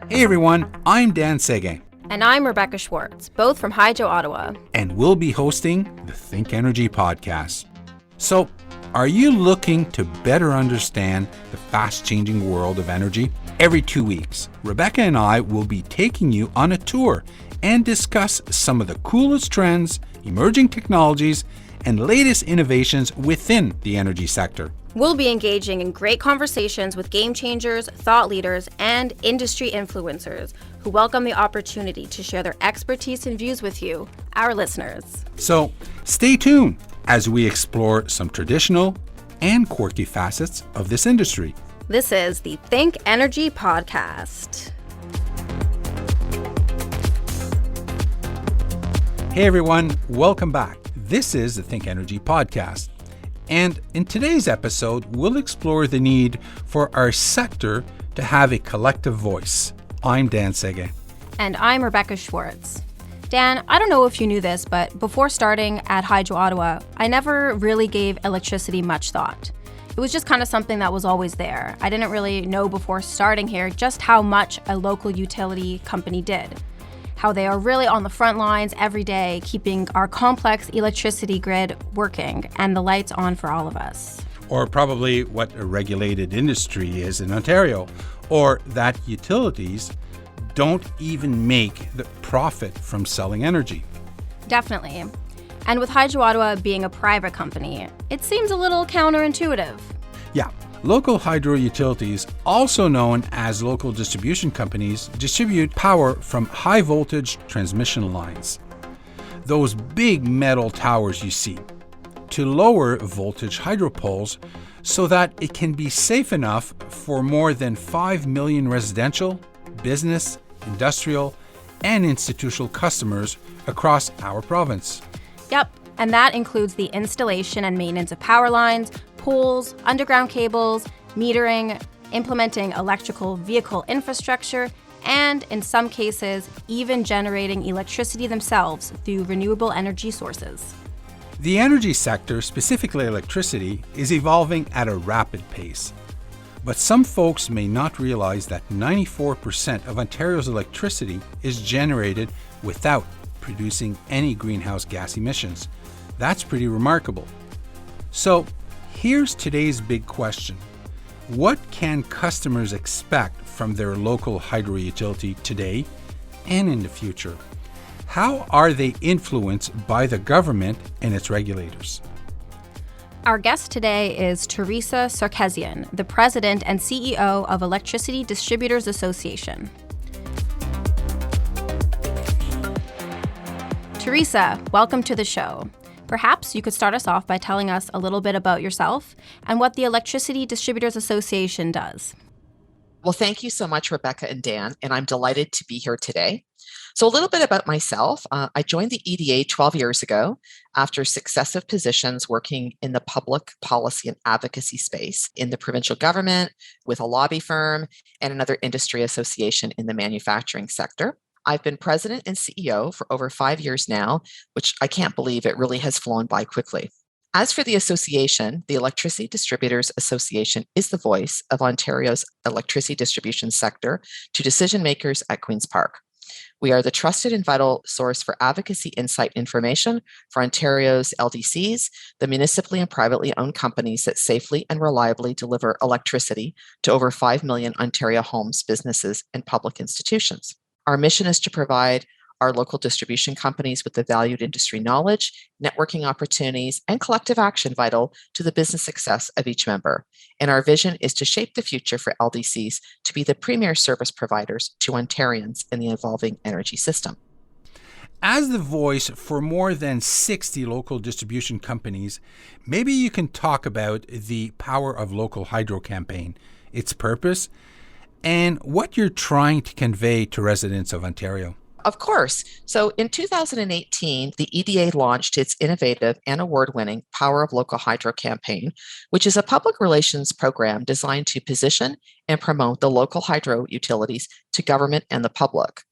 Hey everyone, I'm Dan Sege. And I'm Rebecca Schwartz, both from Hydro Ottawa. And we'll be hosting the ThinkEnergy podcast. So, are you looking to better understand the fast-changing world of energy? Every 2 weeks, Rebecca and I will be taking you on a tour and discuss some of the coolest trends, emerging technologies, and latest innovations within the energy sector. We'll be engaging in great conversations with game changers, thought leaders, and industry influencers who welcome the opportunity to share their expertise and views with you, our listeners. So stay tuned as we explore some traditional and quirky facets of this industry. This is the ThinkEnergy podcast. Hey everyone, welcome back. This is the ThinkEnergy podcast. And in today's episode, we'll explore the need for our sector to have a collective voice. I'm Dan Sege. And I'm Rebecca Schwartz. Dan, I don't know if you knew this, but before starting at Hydro Ottawa, I never really gave electricity much thought. It was just kind of something that was always there. I didn't really know before starting here just how much a local utility company did. How they are really on the front lines every day, keeping our complex electricity grid working and the lights on for all of us. Or probably what a regulated industry is in Ontario, or that utilities don't even make the profit from selling energy. Definitely. And with Hydro Ottawa being a private company, it seems a little counterintuitive. Yeah. Local hydro utilities, also known as local distribution companies, distribute power from high voltage transmission lines, those big metal towers you see, to lower voltage hydro poles so that it can be safe enough for more than 5 million residential, business, industrial, and institutional customers across our province. Yep, and that includes the installation and maintenance of power lines, poles, underground cables, metering, implementing electrical vehicle infrastructure, and in some cases, even generating electricity themselves through renewable energy sources. The energy sector, specifically electricity, is evolving at a rapid pace. But some folks may not realize that 94% of Ontario's electricity is generated without producing any greenhouse gas emissions. That's pretty remarkable. So, here's today's big question. What can customers expect from their local hydro utility today and in the future? How are they influenced by the government and its regulators? Our guest today is Teresa Sarkesian, the President and CEO of Electricity Distributors Association. Teresa, welcome to the show. Perhaps you could start us off by telling us a little bit about yourself and what the Electricity Distributors Association does. Well, thank you so much, Rebecca and Dan, and I'm delighted to be here today. So a little bit about myself. I joined the EDA 12 years ago after successive positions working in the public policy and advocacy space in the provincial government, with a lobby firm, and another industry association in the manufacturing sector. I've been president and CEO for over 5 years now, which I can't believe it really has flown by quickly. As for the association, the Electricity Distributors Association is the voice of Ontario's electricity distribution sector to decision makers at Queen's Park. We are the trusted and vital source for advocacy insight information for Ontario's LDCs, the municipally and privately owned companies that safely and reliably deliver electricity to over 5 million Ontario homes, businesses, and public institutions. Our mission is to provide our local distribution companies with the valued industry knowledge, networking opportunities, and collective action vital to the business success of each member. And our vision is to shape the future for LDCs to be the premier service providers to Ontarians in the evolving energy system. As the voice for more than 60 local distribution companies, maybe you can talk about the Power of Local Hydro campaign, its purpose, and what you're trying to convey to residents of Ontario. Of course. So in 2018, the EDA launched its innovative and award-winning Power of Local Hydro campaign, which is a public relations program designed to position and promote the local hydro utilities to government and the public.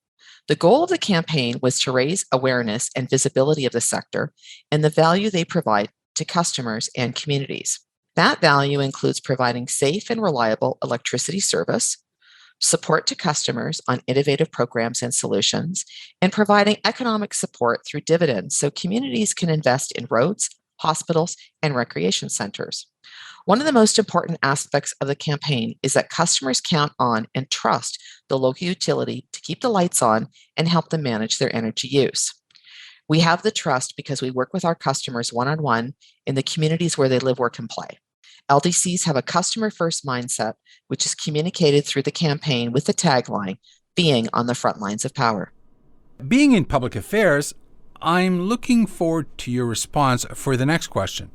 The goal of the campaign was to raise awareness and visibility of the sector and the value they provide to customers and communities. That value includes providing safe and reliable electricity service, support to customers on innovative programs and solutions, and providing economic support through dividends so communities can invest in roads, hospitals, and recreation centers. One of the most important aspects of the campaign is that customers count on and trust the local utility to keep the lights on and help them manage their energy use. We have the trust because we work with our customers one-on-one in the communities where they live, work, and play. LDCs have a customer-first mindset, which is communicated through the campaign with the tagline, being on the front lines of power. Being in public affairs, I'm looking forward to your response for the next question.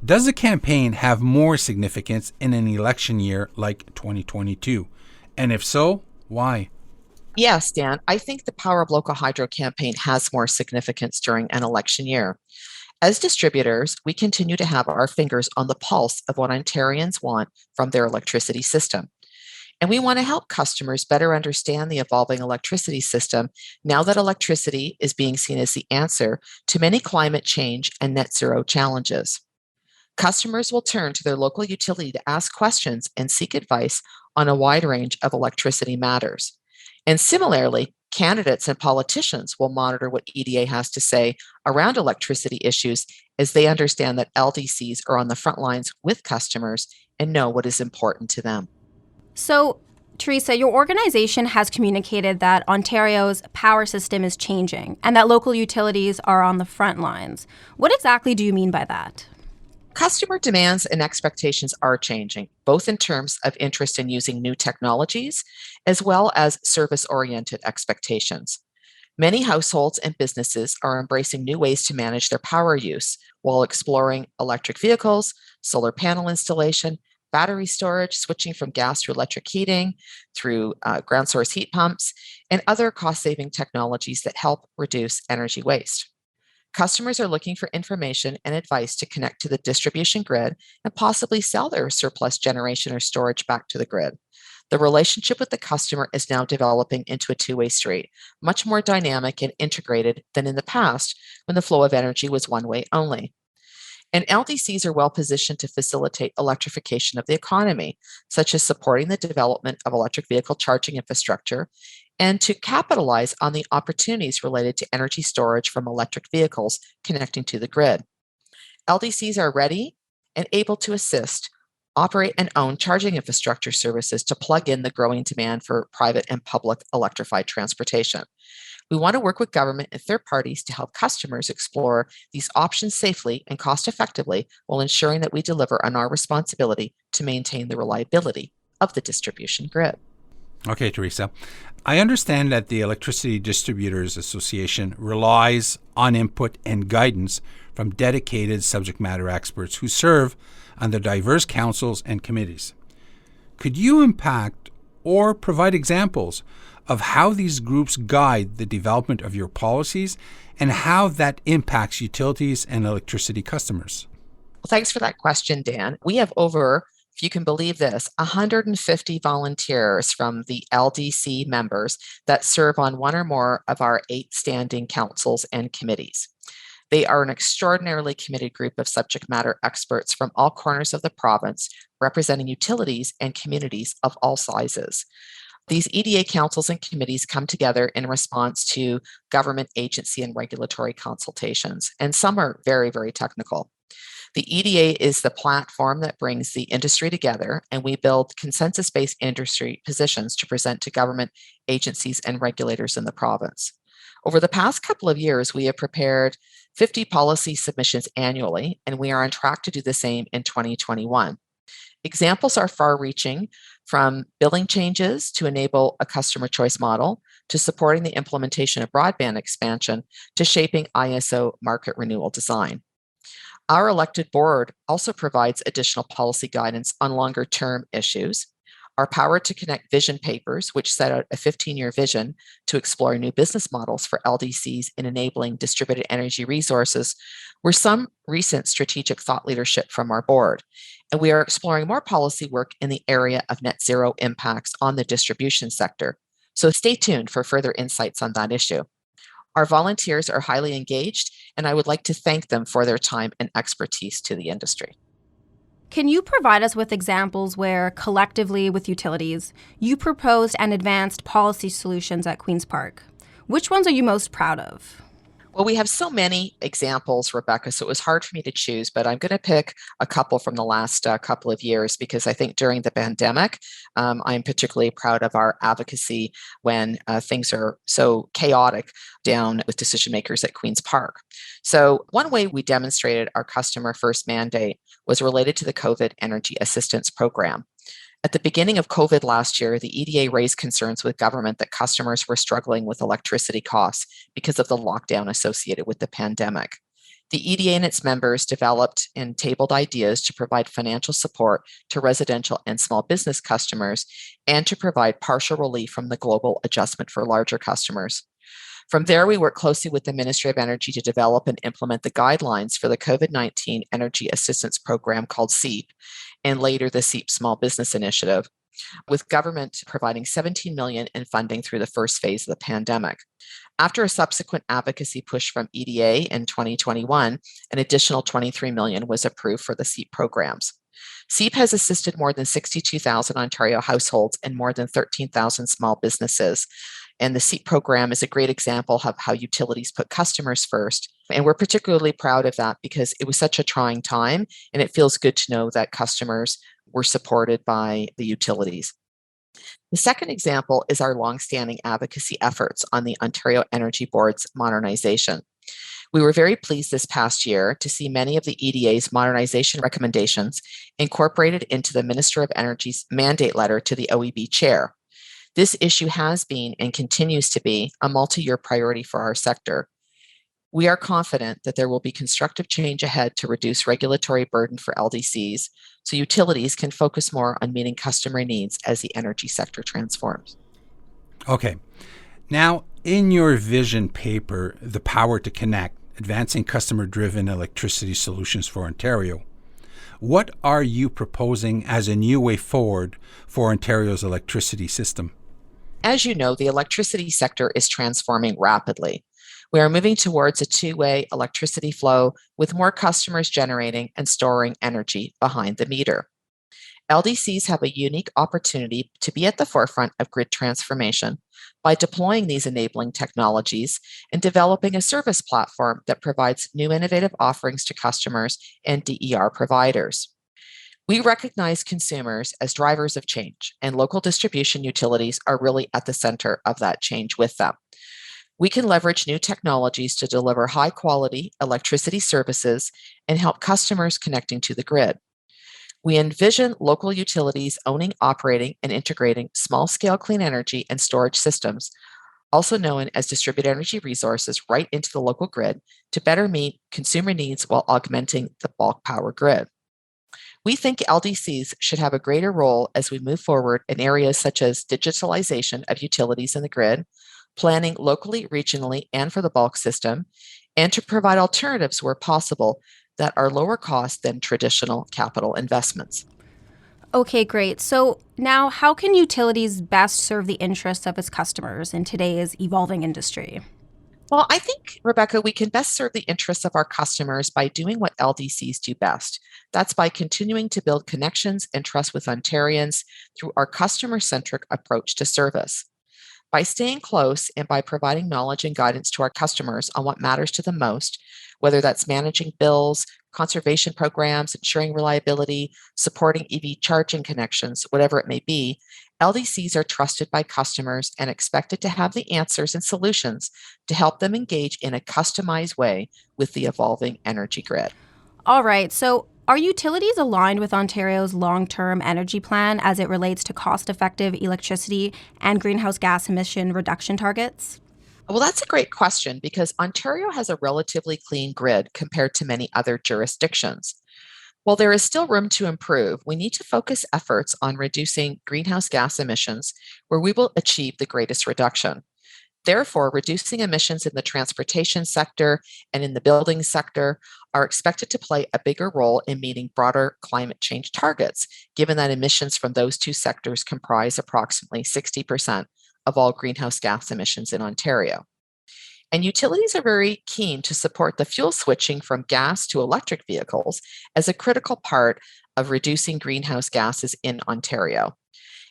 Does the campaign have more significance in an election year like 2022? And if so, why? Yes, Dan, I think the Power of Local Hydro campaign has more significance during an election year. As distributors, we continue to have our fingers on the pulse of what Ontarians want from their electricity system. And we want to help customers better understand the evolving electricity system now that electricity is being seen as the answer to many climate change and net zero challenges. Customers will turn to their local utility to ask questions and seek advice on a wide range of electricity matters. And similarly, candidates and politicians will monitor what EDA has to say around electricity issues as they understand that LDCs are on the front lines with customers and know what is important to them. So, Teresa, your organization has communicated that Ontario's power system is changing and that local utilities are on the front lines. What exactly do you mean by that? Customer demands and expectations are changing, both in terms of interest in using new technologies as well as service-oriented expectations. Many households and businesses are embracing new ways to manage their power use while exploring electric vehicles, solar panel installation, battery storage, switching from gas to electric heating through ground source heat pumps, and other cost-saving technologies that help reduce energy waste. Customers are looking for information and advice to connect to the distribution grid and possibly sell their surplus generation or storage back to the grid. The relationship with the customer is now developing into a two-way street, much more dynamic and integrated than in the past when the flow of energy was one-way only. And LDCs are well positioned to facilitate electrification of the economy, such as supporting the development of electric vehicle charging infrastructure and to capitalize on the opportunities related to energy storage from electric vehicles connecting to the grid. LDCs are ready and able to assist, operate, and own charging infrastructure services to plug in the growing demand for private and public electrified transportation. We want to work with government and third parties to help customers explore these options safely and cost effectively while ensuring that we deliver on our responsibility to maintain the reliability of the distribution grid. Okay, Teresa. I understand that the Electricity Distributors Association relies on input and guidance from dedicated subject matter experts who serve on the diverse councils and committees. Could you impact or provide examples of how these groups guide the development of your policies and how that impacts utilities and electricity customers? Well, thanks for that question, Dan. We have over, if you can believe this, 150 volunteers from the LDC members that serve on one or more of our 8 standing councils and committees. They are an extraordinarily committed group of subject matter experts from all corners of the province, representing utilities and communities of all sizes. These EDA councils and committees come together in response to government agency and regulatory consultations, and some are very, very technical. The EDA is the platform that brings the industry together, and we build consensus-based industry positions to present to government agencies and regulators in the province. Over the past couple of years, we have prepared 50 policy submissions annually, and we are on track to do the same in 2021. Examples are far-reaching, from billing changes to enable a customer choice model, to supporting the implementation of broadband expansion, to shaping ISO market renewal design. Our elected board also provides additional policy guidance on longer-term issues. Our Power to Connect vision papers, which set out a 15-year vision to explore new business models for LDCs in enabling distributed energy resources, were some recent strategic thought leadership from our board. And we are exploring more policy work in the area of net zero impacts on the distribution sector. So stay tuned for further insights on that issue. Our volunteers are highly engaged, and I would like to thank them for their time and expertise to the industry. Can you provide us with examples where, collectively with utilities, you proposed and advanced policy solutions at Queen's Park? Which ones are you most proud of? Well, we have so many examples, Rebecca, so it was hard for me to choose, but I'm going to pick a couple from the last couple of years because I think during the pandemic, I'm particularly proud of our advocacy when things are so chaotic down with decision makers at Queen's Park. So, one way we demonstrated our customer first mandate was related to the COVID Energy Assistance Program. At the beginning of COVID last year, the EDA raised concerns with government that customers were struggling with electricity costs because of the lockdown associated with the pandemic. The EDA and its members developed and tabled ideas to provide financial support to residential and small business customers and to provide partial relief from the global adjustment for larger customers. From there, we worked closely with the Ministry of Energy to develop and implement the guidelines for the COVID-19 Energy Assistance Program called SEEP, and later the SEEP Small Business Initiative, with government providing $17 million in funding through the first phase of the pandemic. After a subsequent advocacy push from EDA in 2021, an additional $23 million was approved for the SEEP programs. SEEP has assisted more than 62,000 Ontario households and more than 13,000 small businesses. And the SEEP program is a great example of how utilities put customers first. And we're particularly proud of that because it was such a trying time, and it feels good to know that customers were supported by the utilities. The second example is our longstanding advocacy efforts on the Ontario Energy Board's modernization. We were very pleased this past year to see many of the EDA's modernization recommendations incorporated into the Minister of Energy's mandate letter to the OEB chair. This issue has been and continues to be a multi-year priority for our sector. We are confident that there will be constructive change ahead to reduce regulatory burden for LDCs so utilities can focus more on meeting customer needs as the energy sector transforms. Okay. Now, in your vision paper, The Power to Connect, Advancing Customer-Driven Electricity Solutions for Ontario, what are you proposing as a new way forward for Ontario's electricity system? As you know, the electricity sector is transforming rapidly. We are moving towards a two-way electricity flow with more customers generating and storing energy behind the meter. LDCs have a unique opportunity to be at the forefront of grid transformation by deploying these enabling technologies and developing a service platform that provides new innovative offerings to customers and DER providers. We recognize consumers as drivers of change, and local distribution utilities are really at the center of that change with them. We can leverage new technologies to deliver high-quality electricity services and help customers connecting to the grid. We envision local utilities owning, operating, and integrating small-scale clean energy and storage systems, also known as distributed energy resources, right into the local grid to better meet consumer needs while augmenting the bulk power grid. We think LDCs should have a greater role as we move forward in areas such as digitalization of utilities in the grid, planning locally, regionally, and for the bulk system, and to provide alternatives where possible that are lower cost than traditional capital investments. Okay, great. So now, how can utilities best serve the interests of its customers in today's evolving industry? Well, I think, Rebecca, we can best serve the interests of our customers by doing what LDCs do best. That's by continuing to build connections and trust with Ontarians through our customer-centric approach to service. By staying close and by providing knowledge and guidance to our customers on what matters to them most, whether that's managing bills, conservation programs, ensuring reliability, supporting EV charging connections, whatever it may be, LDCs are trusted by customers and expected to have the answers and solutions to help them engage in a customized way with the evolving energy grid. All right, so are utilities aligned with Ontario's long-term energy plan as it relates to cost-effective electricity and greenhouse gas emission reduction targets? Well, that's a great question because Ontario has a relatively clean grid compared to many other jurisdictions. While there is still room to improve, we need to focus efforts on reducing greenhouse gas emissions where we will achieve the greatest reduction. Therefore, reducing emissions in the transportation sector and in the building sector are expected to play a bigger role in meeting broader climate change targets, given that emissions from those two sectors comprise approximately 60% of all greenhouse gas emissions in Ontario. And utilities are very keen to support the fuel switching from gas to electric vehicles as a critical part of reducing greenhouse gases in Ontario.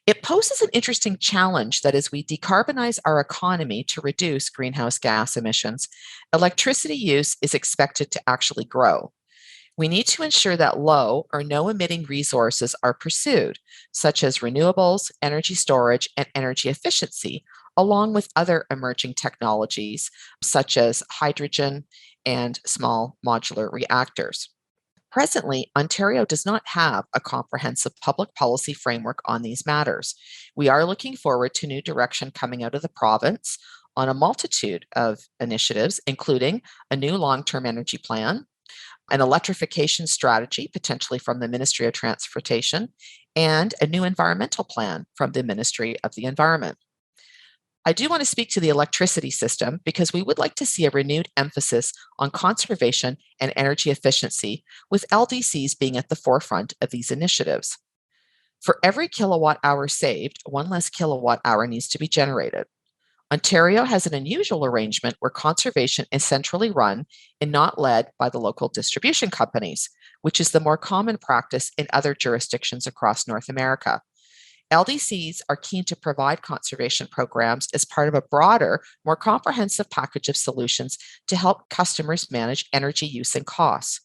It poses an interesting challenge that as we decarbonize our economy to reduce greenhouse gas emissions, electricity use is expected to actually grow. We need to ensure that low or no emitting resources are pursued, such as renewables, energy storage, and energy efficiency, along with other emerging technologies such as hydrogen and small modular reactors. Presently, Ontario does not have a comprehensive public policy framework on these matters. We are looking forward to new direction coming out of the province on a multitude of initiatives, including a new long-term energy plan, an electrification strategy, potentially from the Ministry of Transportation, and a new environmental plan from the Ministry of the Environment. I do want to speak to the electricity system because we would like to see a renewed emphasis on conservation and energy efficiency, with LDCs being at the forefront of these initiatives. For every kilowatt hour saved, one less kilowatt hour needs to be generated. Ontario has an unusual arrangement where conservation is centrally run and not led by the local distribution companies, which is the more common practice in other jurisdictions across North America. LDCs are keen to provide conservation programs as part of a broader, more comprehensive package of solutions to help customers manage energy use and costs.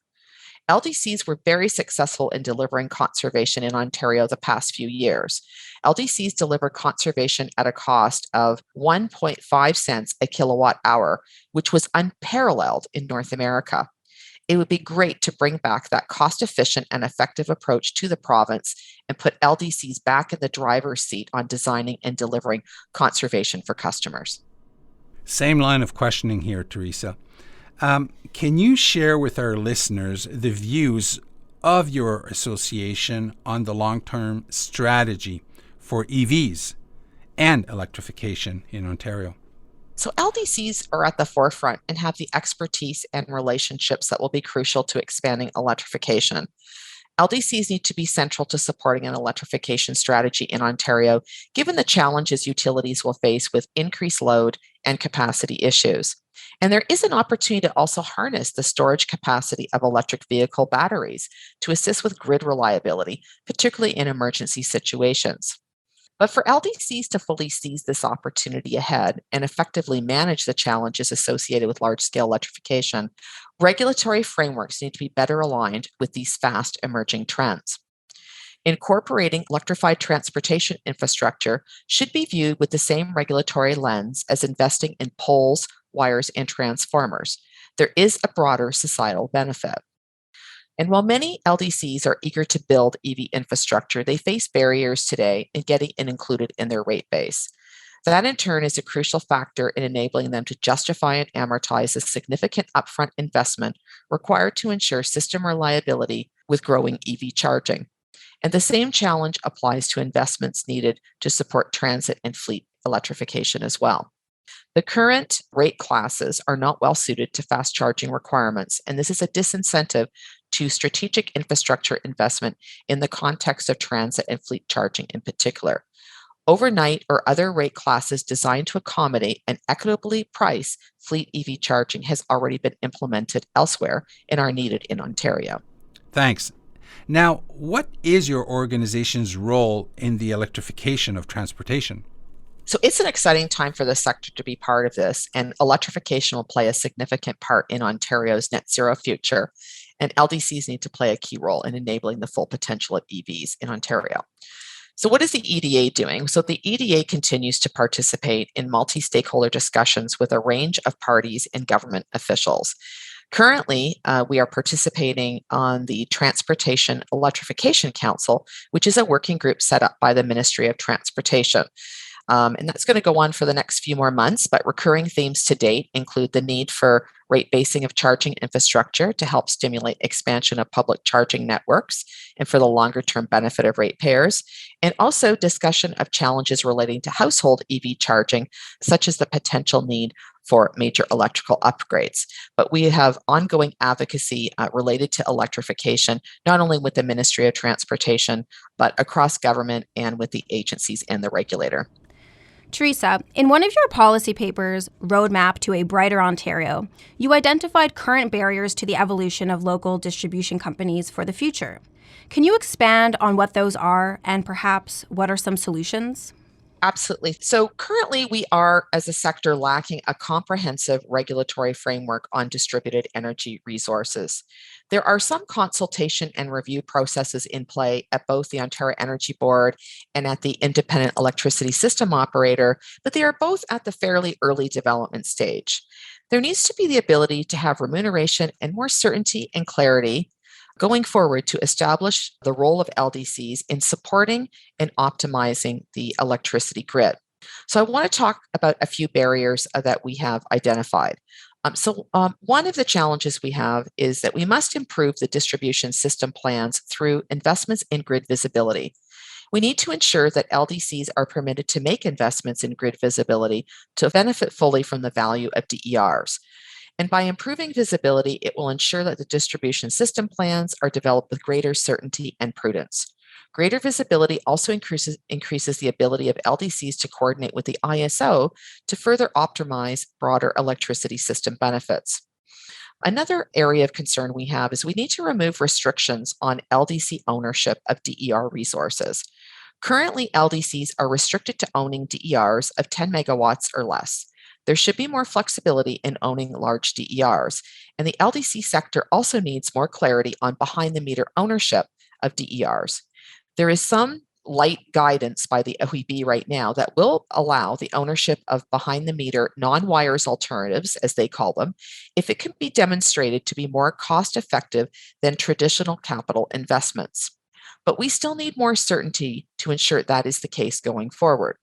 LDCs were very successful in delivering conservation in Ontario the past few years. LDCs deliver conservation at a cost of 1.5 cents a kilowatt hour, which was unparalleled in North America. It would be great to bring back that cost-efficient and effective approach to the province and put LDCs back in the driver's seat on designing and delivering conservation for customers. Same line of questioning here, Teresa. Can you share with our listeners the views of your association on the long-term strategy for EVs and electrification in Ontario? So LDCs are at the forefront and have the expertise and relationships that will be crucial to expanding electrification. LDCs need to be central to supporting an electrification strategy in Ontario, given the challenges utilities will face with increased load and capacity issues. And there is an opportunity to also harness the storage capacity of electric vehicle batteries to assist with grid reliability, particularly in emergency situations. But for LDCs to fully seize this opportunity ahead and effectively manage the challenges associated with large-scale electrification, regulatory frameworks need to be better aligned with these fast emerging trends. Incorporating electrified transportation infrastructure should be viewed with the same regulatory lens as investing in poles, wires, and transformers. There is a broader societal benefit. And while many LDCs are eager to build EV infrastructure, they face barriers today in getting it included in their rate base. That in turn is a crucial factor in enabling them to justify and amortize the significant upfront investment required to ensure system reliability with growing EV charging. And the same challenge applies to investments needed to support transit and fleet electrification as well. The current rate classes are not well suited to fast charging requirements, and this is a disincentive to strategic infrastructure investment in the context of transit and fleet charging in particular. Overnight or other rate classes designed to accommodate and equitably price fleet EV charging has already been implemented elsewhere and are needed in Ontario. Thanks. Now, what is your organization's role in the electrification of transportation? So it's an exciting time for the sector to be part of this, and electrification will play a significant part in Ontario's net zero future, and LDCs need to play a key role in enabling the full potential of EVs in Ontario. So what is the EDA doing? So the EDA continues to participate in multi-stakeholder discussions with a range of parties and government officials. Currently, we are participating on the Transportation Electrification Council, which is a working group set up by the Ministry of Transportation. And that's going to go on for the next few more months, but recurring themes to date include the need for rate basing of charging infrastructure to help stimulate expansion of public charging networks and for the longer term benefit of ratepayers, and also discussion of challenges relating to household EV charging, such as the potential need for major electrical upgrades. But we have ongoing advocacy related to electrification, not only with the Ministry of Transportation, but across government and with the agencies and the regulator. Teresa, in one of your policy papers, Roadmap to a Brighter Ontario, you identified current barriers to the evolution of local distribution companies for the future. Can you expand on what those are and perhaps what are some solutions? Absolutely. So currently, we are, as a sector, lacking a comprehensive regulatory framework on distributed energy resources. There are some consultation and review processes in play at both the Ontario Energy Board and at the Independent Electricity System Operator, but they are both at the fairly early development stage. There needs to be the ability to have remuneration and more certainty and clarity going forward to establish the role of LDCs in supporting and optimizing the electricity grid. So, I want to talk about a few barriers that we have identified. One of the challenges we have is that we must improve the distribution system plans through investments in grid visibility. We need to ensure that LDCs are permitted to make investments in grid visibility to benefit fully from the value of DERs. And by improving visibility, it will ensure that the distribution system plans are developed with greater certainty and prudence. Greater visibility also increases the ability of LDCs to coordinate with the ISO to further optimize broader electricity system benefits. Another area of concern we have is we need to remove restrictions on LDC ownership of DER resources. Currently, LDCs are restricted to owning DERs of 10 megawatts or less. There should be more flexibility in owning large DERs, and the LDC sector also needs more clarity on behind the meter ownership of DERs. There is some light guidance by the OEB right now that will allow the ownership of behind the meter non-wires alternatives, as they call them, if it can be demonstrated to be more cost effective than traditional capital investments. But we still need more certainty to ensure that is the case going forward.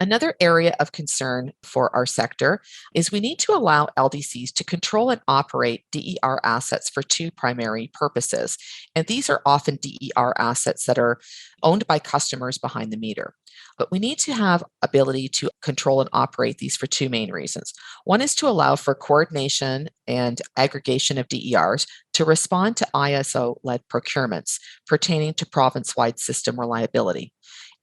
Another area of concern for our sector is we need to allow LDCs to control and operate DER assets for two primary purposes. And these are often DER assets that are owned by customers behind the meter. But we need to have ability to control and operate these for two main reasons. One is to allow for coordination and aggregation of DERs to respond to ISO-led procurements pertaining to province-wide system reliability,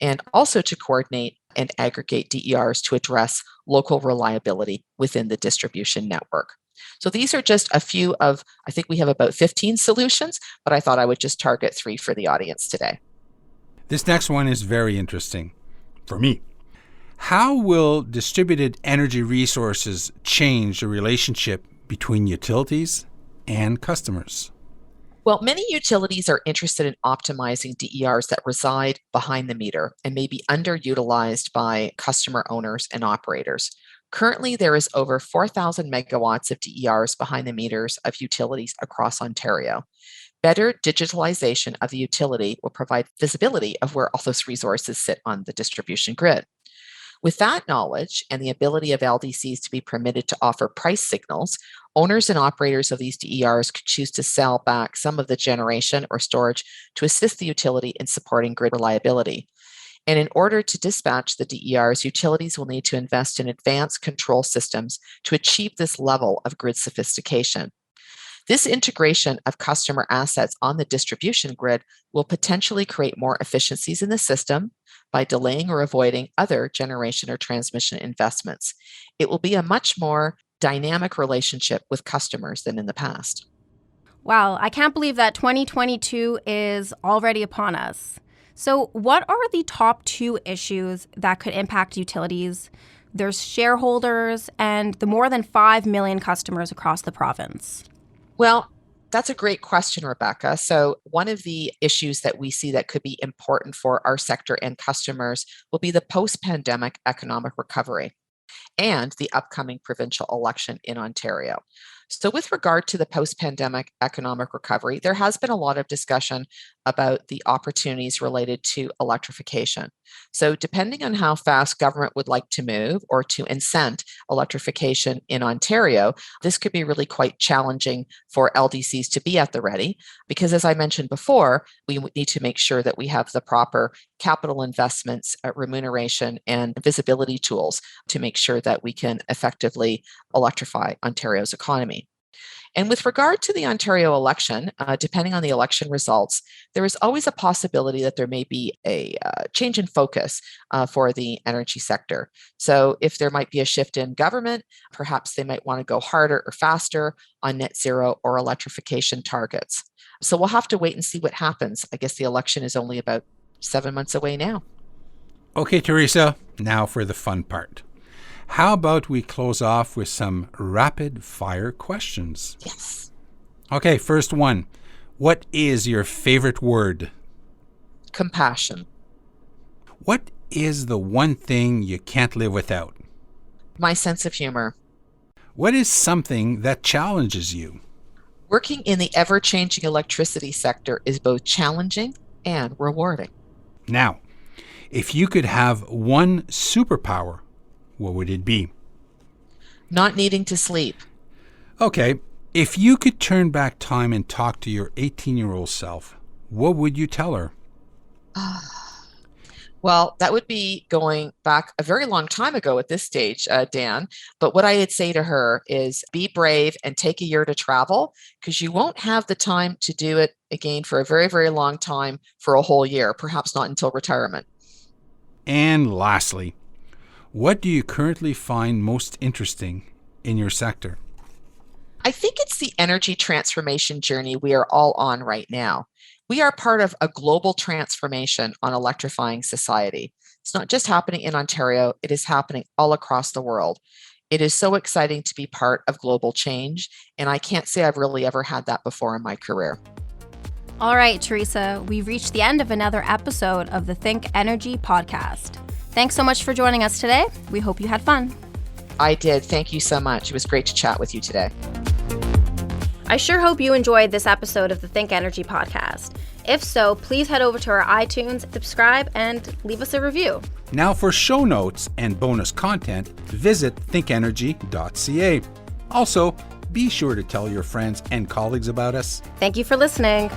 and also to coordinate and aggregate DERs to address local reliability within the distribution network. So these are just a few of, I think we have about 15 solutions, but I thought I would just target 3 for the audience today. This next one is very interesting for me. How will distributed energy resources change the relationship between utilities and customers? Well, many utilities are interested in optimizing DERs that reside behind the meter and may be underutilized by customer owners and operators. Currently, there is over 4,000 megawatts of DERs behind the meters of utilities across Ontario. Better digitalization of the utility will provide visibility of where all those resources sit on the distribution grid. With that knowledge and the ability of LDCs to be permitted to offer price signals, owners and operators of these DERs could choose to sell back some of the generation or storage to assist the utility in supporting grid reliability. And in order to dispatch the DERs, utilities will need to invest in advanced control systems to achieve this level of grid sophistication. This integration of customer assets on the distribution grid will potentially create more efficiencies in the system by delaying or avoiding other generation or transmission investments. It will be a much more dynamic relationship with customers than in the past. Wow, I can't believe that 2022 is already upon us. So, what are the top 2 issues that could impact utilities, their shareholders, and the more than 5 million customers across the province? Well, that's a great question, Rebecca. So, one of the issues that we see that could be important for our sector and customers will be the post pandemic economic recovery and the upcoming provincial election in Ontario. So, with regard to the post pandemic economic recovery, there has been a lot of discussion about the opportunities related to electrification. So, depending on how fast government would like to move or to incent electrification in Ontario, this could be really quite challenging for LDCs to be at the ready, because as I mentioned before, we need to make sure that we have the proper capital investments, remuneration, and visibility tools to make sure that we can effectively electrify Ontario's economy. And with regard to the Ontario election, depending on the election results, there is always a possibility that there may be a change in focus for the energy sector. So if there might be a shift in government, perhaps they might want to go harder or faster on net zero or electrification targets. So we'll have to wait and see what happens. I guess the election is only about 7 months away now. Okay, Teresa, now for the fun part. How about we close off with some rapid fire questions? Yes. Okay, first one. What is your favorite word? Compassion. What is the one thing you can't live without? My sense of humor. What is something that challenges you? Working in the ever-changing electricity sector is both challenging and rewarding. Now, if you could have one superpower, what would it be? Not needing to sleep. Okay, if you could turn back time and talk to your 18-year-old self, what would you tell her? Well, that would be going back a very long time ago at this stage, Dan. But what I'd say to her is be brave and take a year to travel, because you won't have the time to do it again for a very, very long time, for a whole year, perhaps not until retirement. And lastly, what do you currently find most interesting in your sector? I think it's the energy transformation journey we are all on right now. We are part of a global transformation on electrifying society. It's not just happening in Ontario, it is happening all across the world. It is so exciting to be part of global change, and I can't say I've really ever had that before in my career. All right, Teresa, we've reached the end of another episode of the ThinkEnergy podcast. Thanks so much for joining us today. We hope you had fun. I did. Thank you so much. It was great to chat with you today. I sure hope you enjoyed this episode of the ThinkEnergy podcast. If so, please head over to our iTunes, subscribe, and leave us a review. Now for show notes and bonus content, visit thinkenergy.ca. Also, be sure to tell your friends and colleagues about us. Thank you for listening.